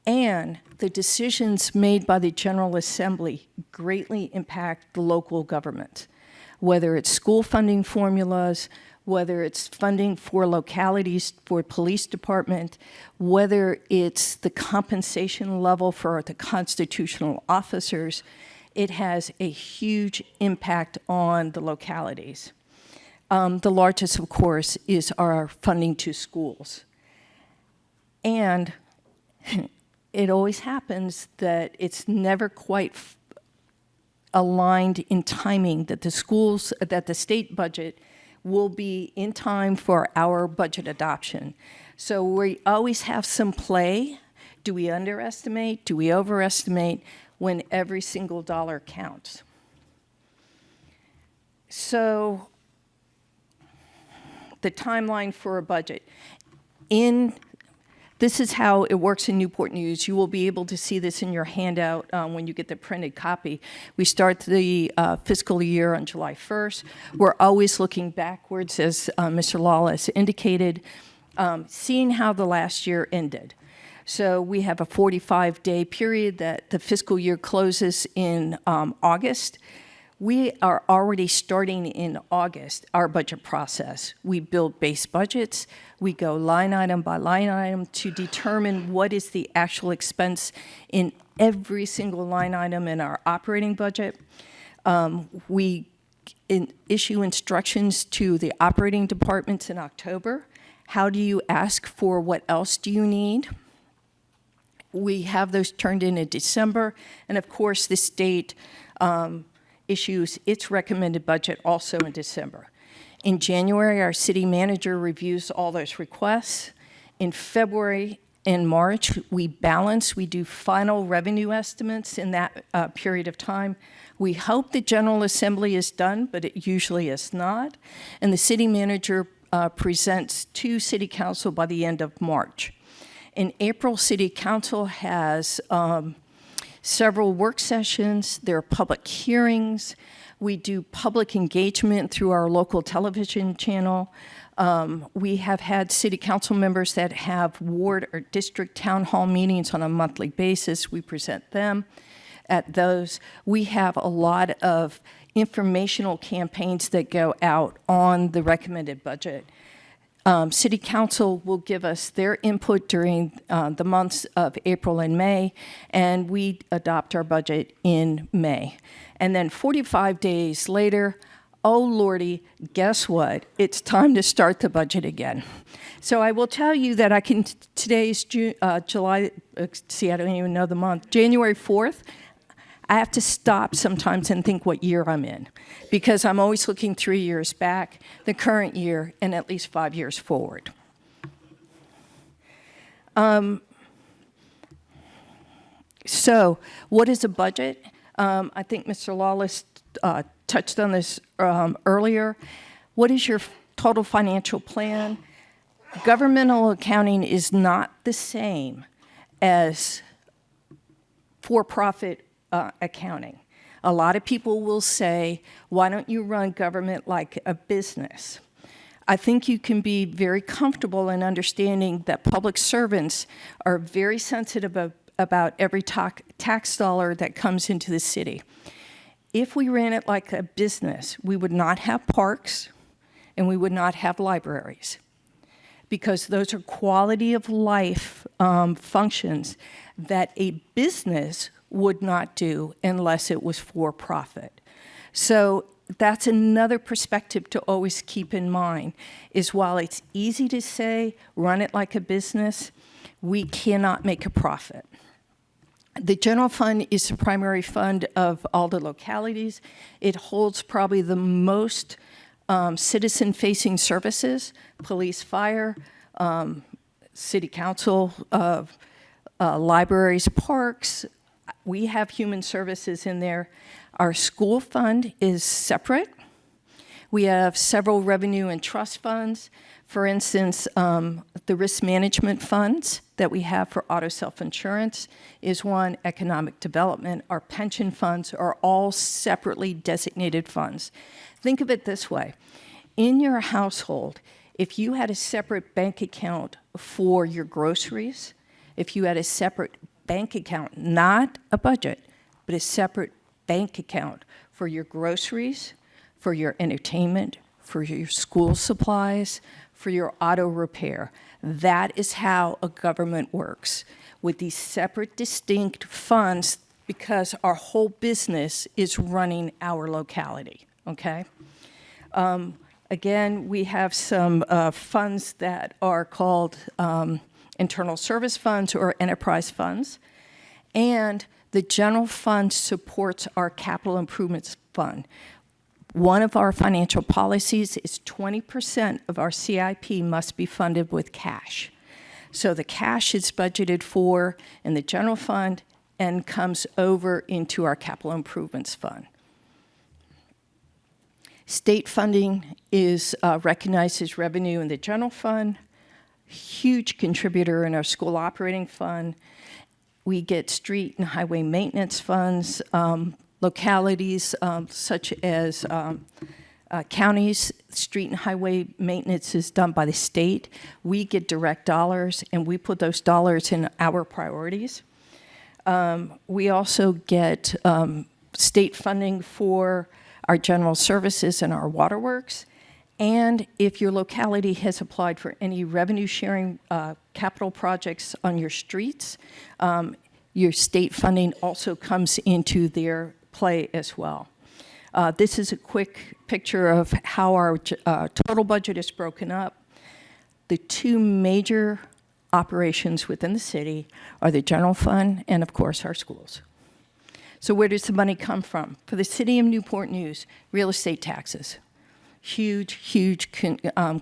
C: And the decisions made by the General Assembly greatly impact the local government, whether it's school funding formulas, whether it's funding for localities for police department, whether it's the compensation level for the constitutional officers. It has a huge impact on the localities. The largest, of course, is our funding to schools. And it always happens that it's never quite aligned in timing that the state budget will be in time for our budget adoption. So we always have some play. Do we underestimate? Do we overestimate? When every single dollar counts. So the timeline for a budget. This is how it works in Newport News. You will be able to see this in your handout when you get the printed copy. We start the fiscal year on July 1st. We're always looking backwards, as Mr. Lawless indicated, seeing how the last year ended. So we have a 45-day period that the fiscal year closes in August. We are already starting in August our budget process. We build base budgets. We go line item by line item to determine what is the actual expense in every single line item in our operating budget. We issue instructions to the operating departments in October. How do you ask for what else do you need? We have those turned in December, and of course the state issues its recommended budget also in December. In January, our city manager reviews all those requests. In February, in March. We balance, we do final revenue estimates in that period of time. We hope the General Assembly is done, but it usually is not. And the city manager presents to City Council by the end of March. In April, City Council has several work sessions. There are public hearings. We do public engagement through our local television channel. We have had city council members that have ward or district town hall meetings on a monthly basis. We present them at those. We have a lot of informational campaigns that go out on the recommended budget. City Council will give us their input during the months of April and May, and we adopt our budget in May. And then 45 days later, oh Lordy, guess what? It's time to start the budget again. So I will tell you that today's July, see, I don't even know the month, January 4th, I have to stop sometimes and think what year I'm in, because I'm always looking 3 years back, the current year, and at least 5 years forward. So what is a budget? I think Mr. Lawless touched on this earlier. What is your total financial plan? Governmental accounting is not the same as for-profit accounting. A lot of people will say, why don't you run government like a business? I think you can be very comfortable in understanding that public servants are very sensitive about every tax dollar that comes into the city. If we ran it like a business, we would not have parks and we would not have libraries, because those are quality of life functions that a business would not do unless it was for profit. So that's another perspective to always keep in mind, is while it's easy to say, run it like a business, we cannot make a profit. The general fund is the primary fund of all the localities. It holds probably the most citizen-facing services: police, fire, city council, libraries, parks. We have human services in there. Our school fund is separate. We have several revenue and trust funds. For instance, the risk management funds that we have for auto self-insurance is one. Economic development, our pension funds are all separately designated funds. Think of it this way. In your household, if you had a separate bank account for your groceries, if you had a separate bank account, not a budget, but a separate bank account for your groceries, for your entertainment, for your school supplies, for your auto repair. That is how a government works, with these separate, distinct funds, because our whole business is running our locality, okay? Again, we have some funds that are called internal service funds or enterprise funds, and the general fund supports our capital improvements fund. One of our financial policies is 20% of our CIP must be funded with cash. So the cash is budgeted for in the general fund and comes over into our capital improvements fund. State funding is recognized as revenue in the general fund, huge contributor in our school operating fund. We get street and highway maintenance funds, localities such as counties, street and highway maintenance is done by the state. We get direct dollars, and we put those dollars in our priorities. We also get state funding for our general services and our waterworks. And if your locality has applied for any revenue sharing capital projects on your streets, your state funding also comes into their play as well. This is a quick picture of how our total budget is broken up. The two major operations within the city are the general fund and, of course, our schools. So where does the money come from? For the City of Newport News, real estate taxes. huge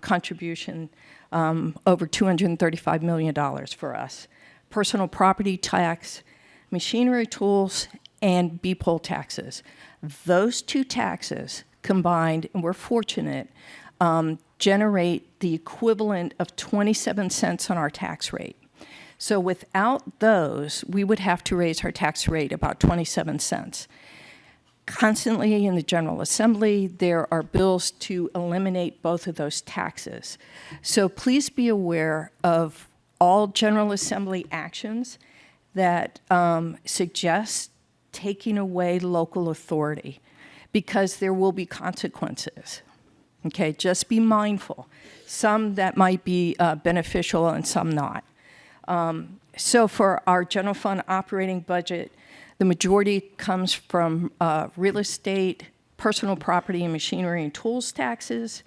C: contribution, over $235 million for us. Personal property tax, machinery, tools, and B-poll taxes. Those two taxes combined, and we're fortunate, generate the equivalent of 27 cents on our tax rate. So without those, we would have to raise our tax rate about 27 cents. Constantly in the General Assembly, there are bills to eliminate both of those taxes. So please be aware of all General Assembly actions that suggest taking away local authority, because there will be consequences. Okay, just be mindful. Some that might be beneficial and some not. So for our general fund operating budget, the majority comes from real estate, personal property and machinery and tools taxes.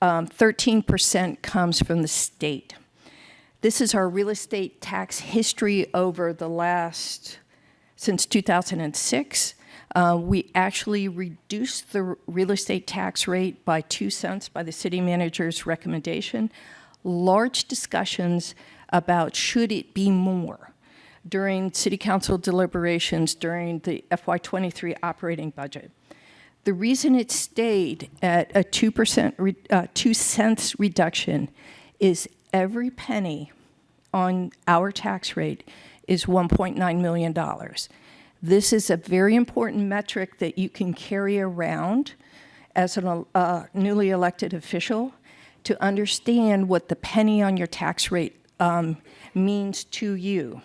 C: 13% comes from the state. This is our real estate tax history over the last, since 2006. We actually reduced the real estate tax rate by 2 cents by the city manager's recommendation. Large discussions about should it be more during city council deliberations during the FY23 operating budget. The reason it stayed at a 2 cents reduction is every penny on our tax rate is $1.9 million. This is a very important metric that you can carry around as a newly elected official to understand what the penny on your tax rate means to you.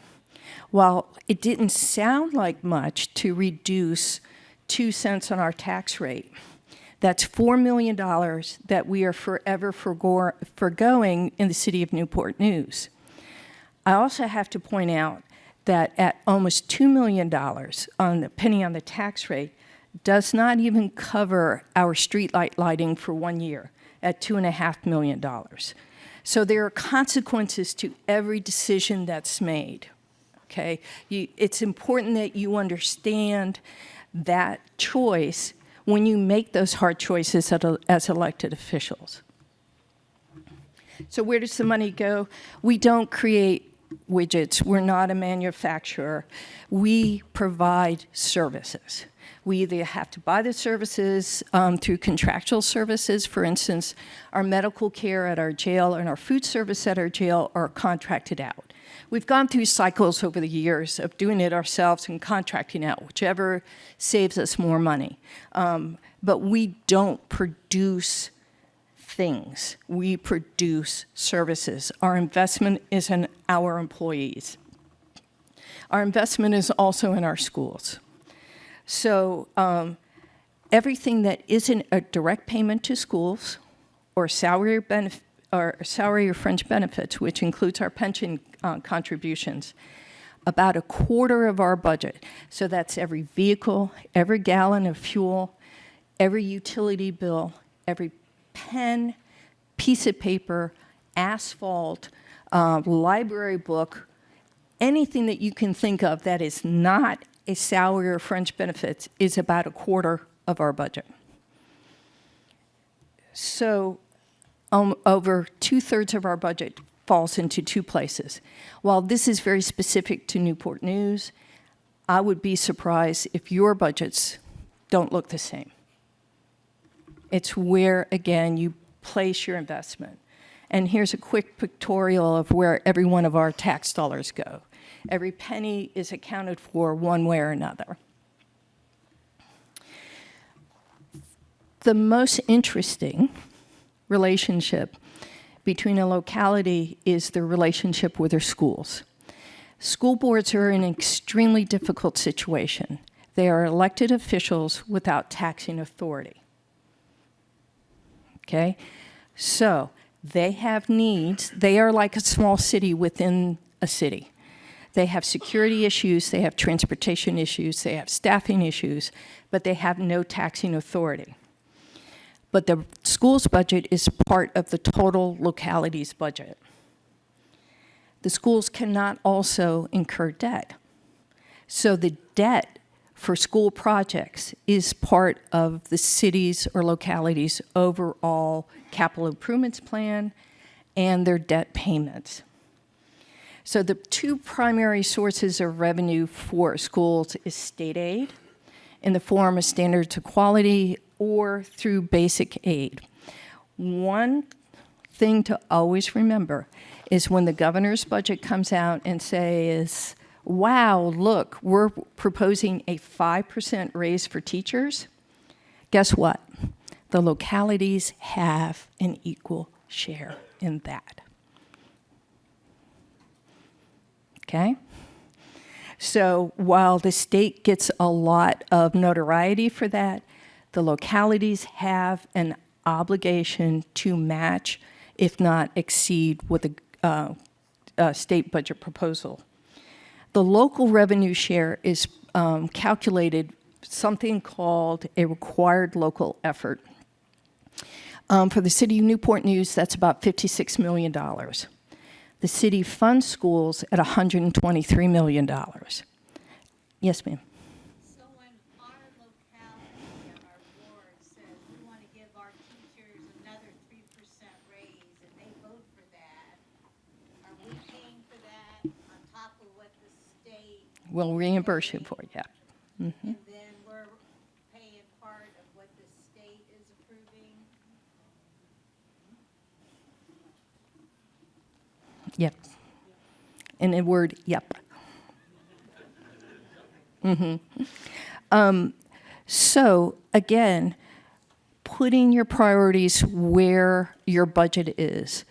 C: While it didn't sound like much to reduce 2 cents on our tax rate, that's $4 million that we are forever forgoing in the city of Newport News. I also have to point out that at almost $2 million on the penny on the tax rate does not even cover our streetlight lighting for 1 year at $2.5 million. So there are consequences to every decision that's made, okay? It's important that you understand that choice when you make those hard choices as elected officials. So where does the money go? We don't create widgets. We're not a manufacturer. We provide services. We either have to buy the services through contractual services. For instance, our medical care at our jail and our food service at our jail are contracted out. We've gone through cycles over the years of doing it ourselves and contracting out, whichever saves us more money. But we don't produce things. We produce services. Our investment is in our employees. Our investment is also in our schools. So everything that isn't a direct payment to schools or salary or fringe benefits, which includes our pension contributions, about a quarter of our budget. So that's every vehicle, every gallon of fuel, every utility bill, every pen, piece of paper, asphalt, library book, anything that you can think of that is not a salary or fringe benefits is about a quarter of our budget. So over 2/3 of our budget falls into two places. While this is very specific to Newport News, I would be surprised if your budgets don't look the same. It's where, again, you place your investment. And here's a quick pictorial of where every one of our tax dollars go. Every penny is accounted for one way or another. The most interesting relationship between a locality is the relationship with their schools. School boards are in an extremely difficult situation. They are elected officials without taxing authority. Okay? So they have needs. They are like a small city within a city. They have security issues, they have transportation issues, they have staffing issues, but they have no taxing authority. But the school's budget is part of the total locality's budget. The schools cannot also incur debt. So the debt for school projects is part of the city's or locality's overall capital improvements plan and their debt payments. So the two primary sources of revenue for schools is state aid in the form of standards of quality or through basic aid. One thing to always remember is when the governor's budget comes out and says, wow, look, we're proposing a 5% raise for teachers, guess what? The localities have an equal share in that. Okay? So while the state gets a lot of notoriety for that, the localities have an obligation to match, if not exceed, what the state budget proposal. The local revenue share is calculated something called a required local effort. For the city of Newport News, that's about $56 million. The city funds schools at $123 million. Yes, ma'am.
D: So when our locality or our board says we want to give our teachers another 3% raise and they vote for that, are we paying for that on top of what the state?
C: We'll reimburse you for it, yeah.
D: And then we're paying part of what the state is approving?
C: Yep. And the word, yep. So again, putting your priorities where your budget is.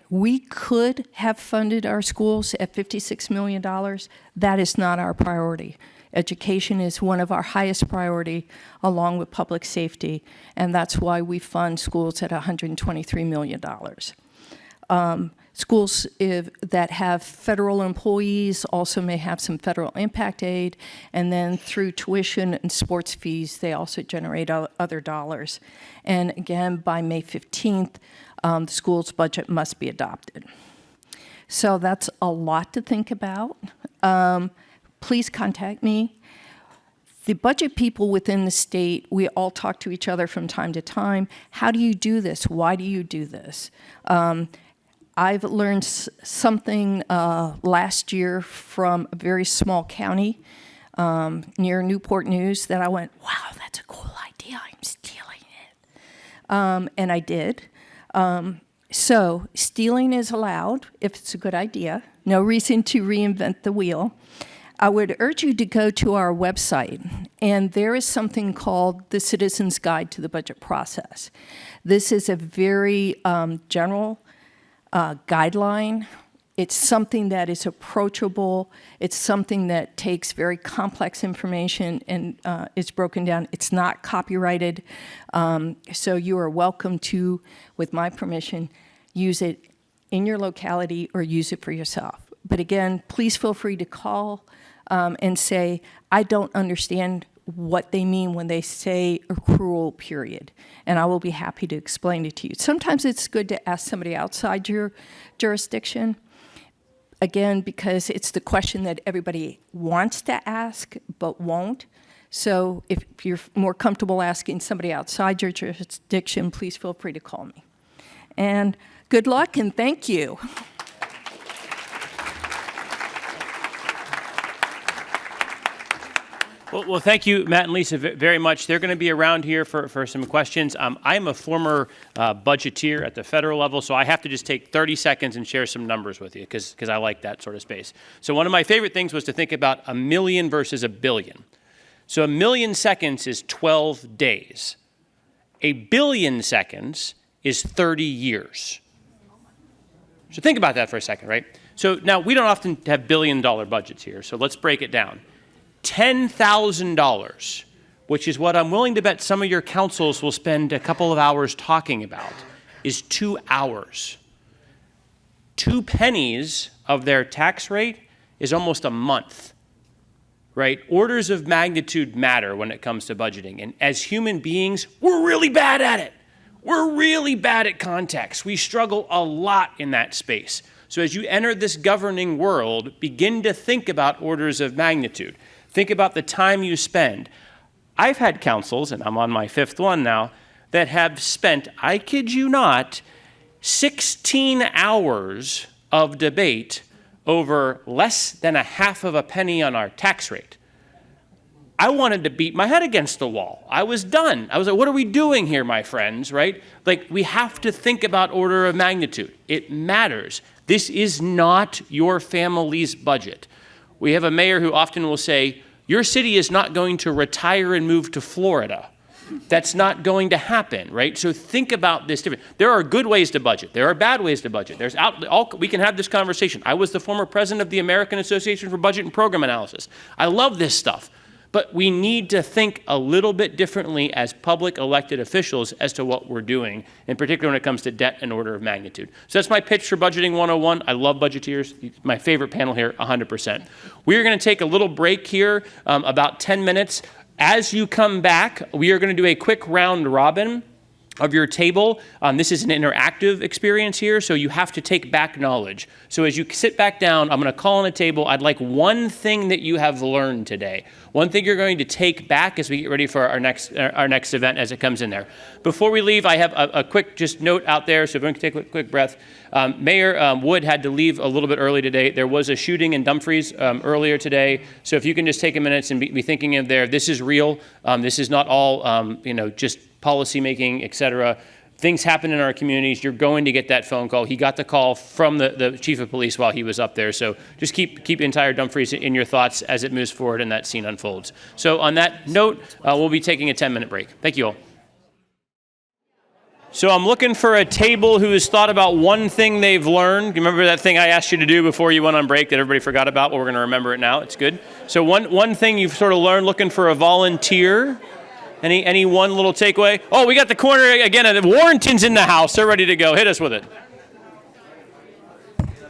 C: We could have funded our schools at $56 million. That is not our priority. Education is one of our highest priority, along with public safety, and that's why we fund schools at $123 million. Schools that have federal employees also may have some federal impact aid, and then through tuition and sports fees, they also generate other dollars. And again, by May 15th, the school's budget must be adopted. So that's a lot to think about. Please contact me. The budget people within the state, we all talk to each other from time to time. How do you do this? Why do you do this? I've learned something last year from a very small county near Newport News that I went, wow, that's a cool idea. I'm stealing it. And I did. So stealing is allowed if it's a good idea. No reason to reinvent the wheel. I would urge you to go to our website, and there is something called the Citizen's Guide to the Budget Process. This is a very general guideline. It's something that is approachable. It's something that takes very complex information and is broken down. It's not copyrighted, so you are welcome to, with my permission, use it in your locality or use it for yourself. But again, please feel free to call and say, I don't understand what they mean when they say accrual period, and I will be happy to explain it to you. Sometimes it's good to ask somebody outside your jurisdiction, again, because it's the question that everybody wants to ask but won't. So if you're more comfortable asking somebody outside your jurisdiction, please feel free to call me. And good luck and thank you.
A: Well, thank you, Matt and Lisa, very much. They're going to be around here for some questions. I'm a former budgeteer at the federal level, so I have to just take 30 seconds and share some numbers with you because I like that sort of space. So one of my favorite things was to think about a million versus a billion. So a million seconds is 12 days. A billion seconds is 30 years. So think about that for a second, right? So now we don't often have billion-dollar budgets here, so let's break it down. $10,000, which is what I'm willing to bet some of your councils will spend a couple of hours talking about, is 2 hours. 2 pennies of their tax rate is almost a month, right? Orders of magnitude matter when it comes to budgeting. And as human beings, we're really bad at it. We're really bad at context. We struggle a lot in that space. So as you enter this governing world, begin to think about orders of magnitude. Think about the time you spend. I've had councils, and I'm on my 5th one now, that have spent, I kid you not, 16 hours of debate over less than a half of a penny on our tax rate. I wanted to beat my head against the wall. I was done. I was like, what are we doing here, my friends, right? Like, we have to think about order of magnitude. It matters. This is not your family's budget. We have a mayor who often will say, your city is not going to retire and move to Florida. That's not going to happen, right? So think about this different. There are good ways to budget. There are bad ways to budget. We can have this conversation. I was the former president of the American Association for Budget and Program Analysis. I love this stuff. But we need to think a little bit differently as public elected officials as to what we're doing, in particular when it comes to debt and order of magnitude. So that's my pitch for Budgeting 101. I love budgeteers. It's my favorite panel here, 100%. We're going to take a little break here, about 10 minutes. As you come back, we are going to do a quick round robin of your table. This is an interactive experience here, so you have to take back knowledge. So as you sit back down, I'm going to call on a table. I'd like one thing that you have learned today. One thing you're going to take back as we get ready for our next event as it comes in there. Before we leave, I have a quick just note out there, so everyone can take a quick breath. Mayor Wood had to leave a little bit early today. There was a shooting in Dumfries earlier today, so if you can just take a minute and be thinking of this is real. This is not all just policy making, et cetera. Things happen in our communities. You're going to get that phone call. He got the call from the chief of police while he was up there. So just keep entire Dumfries in your thoughts as it moves forward and that scene unfolds. So on that note, we'll be taking a 10-minute break. Thank you all. So I'm looking for a table who has thought about one thing they've learned. You remember that thing I asked you to do before you went on break that everybody forgot about? Well, we're going to remember it now. It's good. So one thing you've sort of learned, looking for a volunteer. Any one little takeaway? Oh, we got the corner again. Warrenton's in the house. They're ready to go. Hit us with it.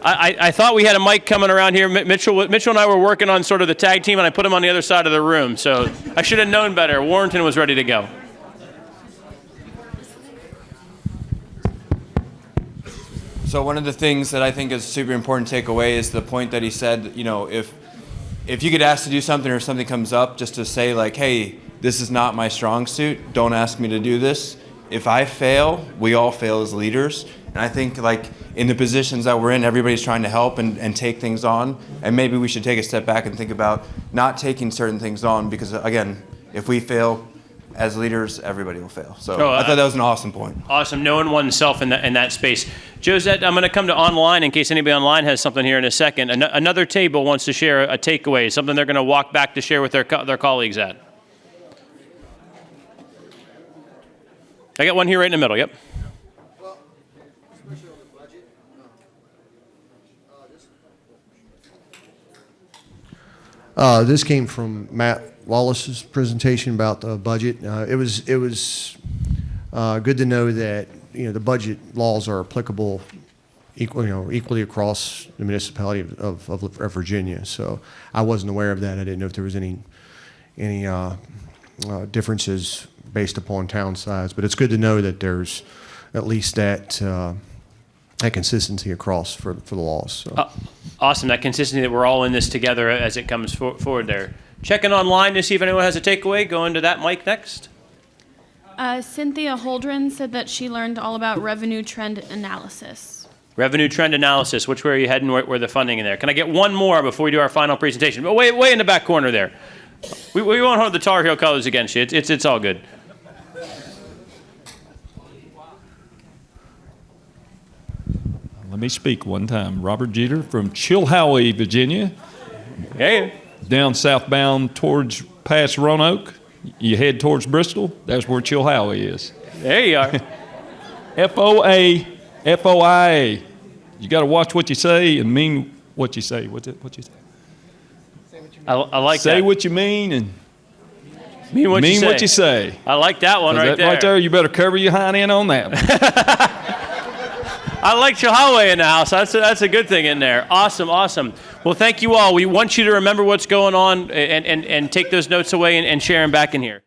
A: I thought we had a mic coming around here. Mitchell and I were working on sort of the tag team, and I put him on the other side of the room. So I should have known better. Warrenton was ready to go.
E: So one of the things that I think is super important to take away is the point that he said, if you get asked to do something or something comes up, just to say like, hey, this is not my strong suit. Don't ask me to do this. If I fail, we all fail as leaders. And I think like in the positions that we're in, everybody's trying to help and take things on. And maybe we should take a step back and think about not taking certain things on because, again, if we fail as leaders, everybody will fail. So I thought that was an awesome point.
A: Awesome. Knowing oneself in that space. Josette, I'm going to come to online in case anybody online has something here in a second. Another table wants to share a takeaway, something they're going to walk back to share with their colleagues at. I got one here right in the middle, yep.
F: Well, especially on the budget, this came from Matt Lawless's presentation about the budget. It was good to know that the budget laws are applicable equally across the municipality of Virginia. So I wasn't aware of that. I didn't know if there was any differences based upon town size, but it's good to know that there's at least that consistency across for the laws. So.
A: Awesome, that consistency that we're all in this together as it comes forward there. Checking online to see if anyone has a takeaway. Go into that mic next.
G: Cynthia Holdren said that she learned all about revenue trend analysis.
A: Revenue trend analysis. Which way are you heading? Where the funding in there? Can I get one more before we do our final presentation? But way in the back corner there. We won't hold the Tar Heel colors against you. It's all good.
H: Let me speak one time. Robert Jeter from Chilhowie, Virginia.
A: Hey.
H: Down southbound towards past Roanoke. You head towards Bristol. That's where Chilhowie is.
A: There you are.
H: FOIA. You got to watch what you say and mean what you say. What you say?
A: I like
H: say
A: that.
H: Say what you mean and
A: mean what
H: you say.
A: I like that one right there.
H: Right there, you better cover your hind end on that one.
A: I like Chilhowie in the house. That's a good thing in there. Awesome. Well, thank you all. We want you to remember what's going on and take those notes away and share them back in here.